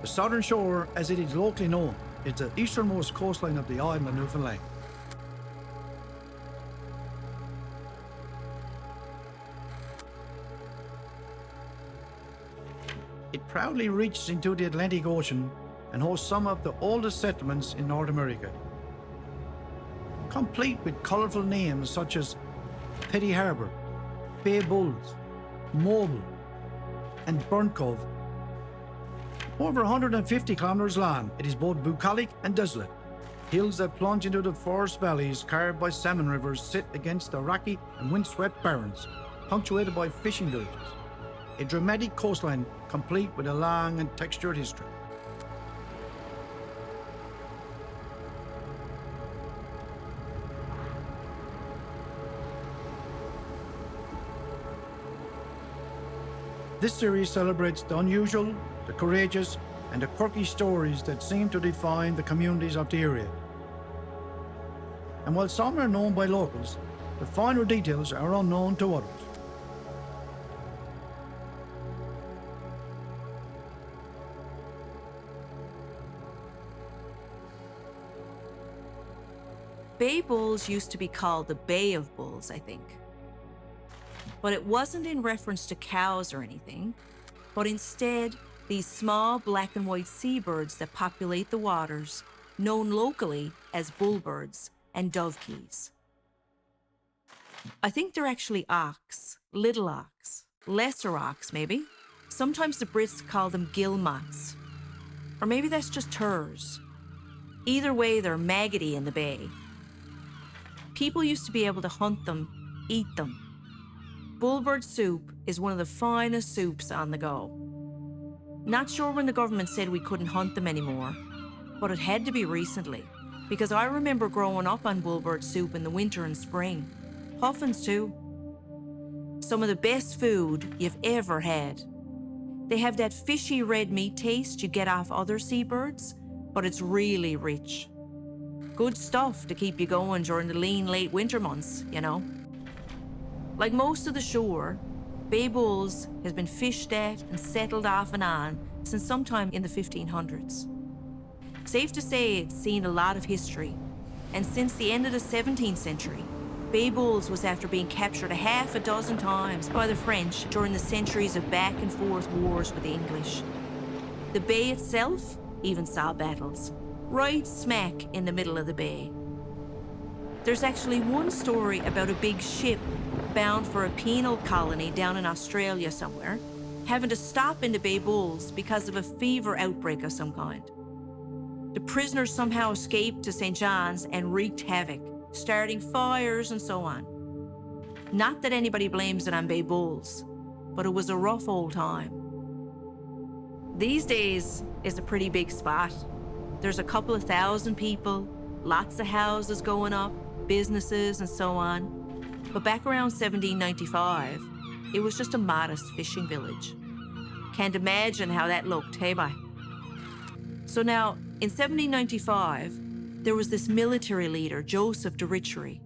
The southern shore, as it is locally known, is the easternmost coastline of the island of Newfoundland. It proudly reaches into the Atlantic Ocean and hosts some of the oldest settlements in North America, complete with colourful names such as Petty Harbour, Bay Bulls, Mobile and Burnt Cove. Over 150 kilometres long, it is both bucolic and desolate. Hills that plunge into the forest valleys carved by salmon rivers sit against the rocky and windswept barrens, punctuated by fishing villages. A dramatic coastline complete with a long and textured history. This series celebrates the unusual, the courageous, and the quirky stories that seem to define the communities of the area. And while some are known by locals, the finer details are unknown to others. Bay Bulls used to be called the Bay of Bulls, I think. But it wasn't in reference to cows or anything, but instead these small black and white seabirds that populate the waters, known locally as bullbirds and dovekies. I think they're actually auks, little auks, lesser auks maybe. Sometimes the Brits call them guillemots, or maybe that's just turs. Either way, they're maggoty in the bay. People used to be able to hunt them, eat them. Bullbird soup is one of the finest soups on the go. Not sure when the government said we couldn't hunt them anymore, but it had to be recently, because I remember growing up on bullbird soup in the winter and spring. Puffins too. Some of the best food you've ever had. They have that fishy red meat taste you get off other seabirds, but it's really rich. Good stuff to keep you going during the lean late winter months, you know. Like most of the shore, Bay Bulls has been fished at and settled off and on since sometime in the 1500s. Safe to say it's seen a lot of history, and since the end of the 17th century, Bay Bulls was after being captured a half a dozen times by the French during the centuries of back and forth wars with the English. The bay itself even saw battles, right smack in the middle of the bay. There's actually one story about a big ship bound for a penal colony down in Australia somewhere, having to stop in the Bay Bulls because of a fever outbreak of some kind. The prisoners somehow escaped to St. John's and wreaked havoc, starting fires and so on. Not that anybody blames it on Bay Bulls, but it was a rough old time. These days, it's a pretty big spot. There's a couple of thousand people, lots of houses going up, businesses and so on. But back around 1795, it was just a modest fishing village. Can't imagine how that looked, hey bye. So now, in 1795, there was this military leader, Joseph de Richery,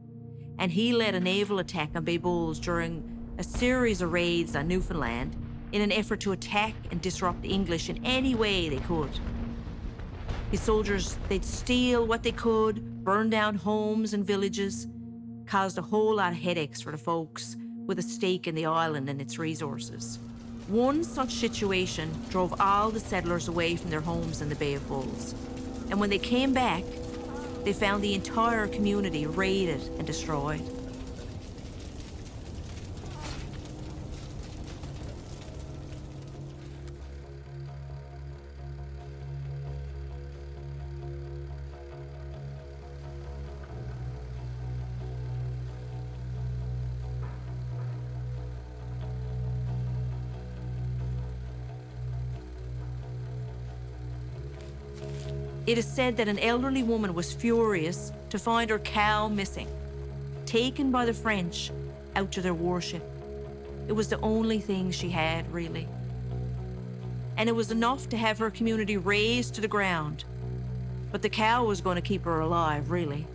and he led a naval attack on Bay Bulls during a series of raids on Newfoundland in an effort to attack and disrupt the English in any way they could. His soldiers, they'd steal what they could, burn down homes and villages, caused a whole lot of headaches for the folks with a stake in the island and its resources. One such situation drove all the settlers away from their homes in the Bay of Bulls. And when they came back, they found the entire community raided and destroyed. It is said that an elderly woman was furious to find her cow missing, taken by the French out to their warship. It was the only thing she had, really. And it was enough to have her community razed to the ground. But the cow was going to keep her alive, really.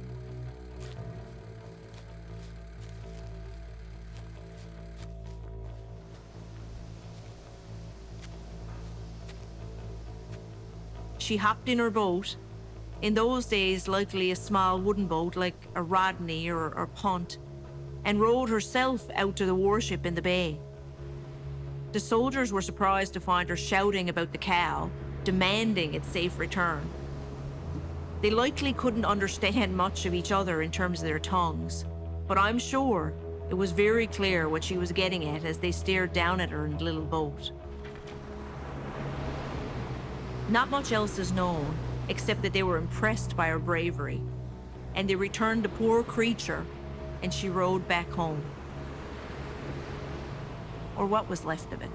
she hopped in her boat, in those days likely a small wooden boat like a Rodney or punt, and rowed herself out to the warship in the bay. The soldiers were surprised to find her shouting about the cow, demanding its safe return. They likely couldn't understand much of each other in terms of their tongues, but I'm sure it was very clear what she was getting at as they stared down at her in the little boat. Not much else is known, except that they were impressed by her bravery, and they returned the poor creature, and she rowed back home. Or what was left of it.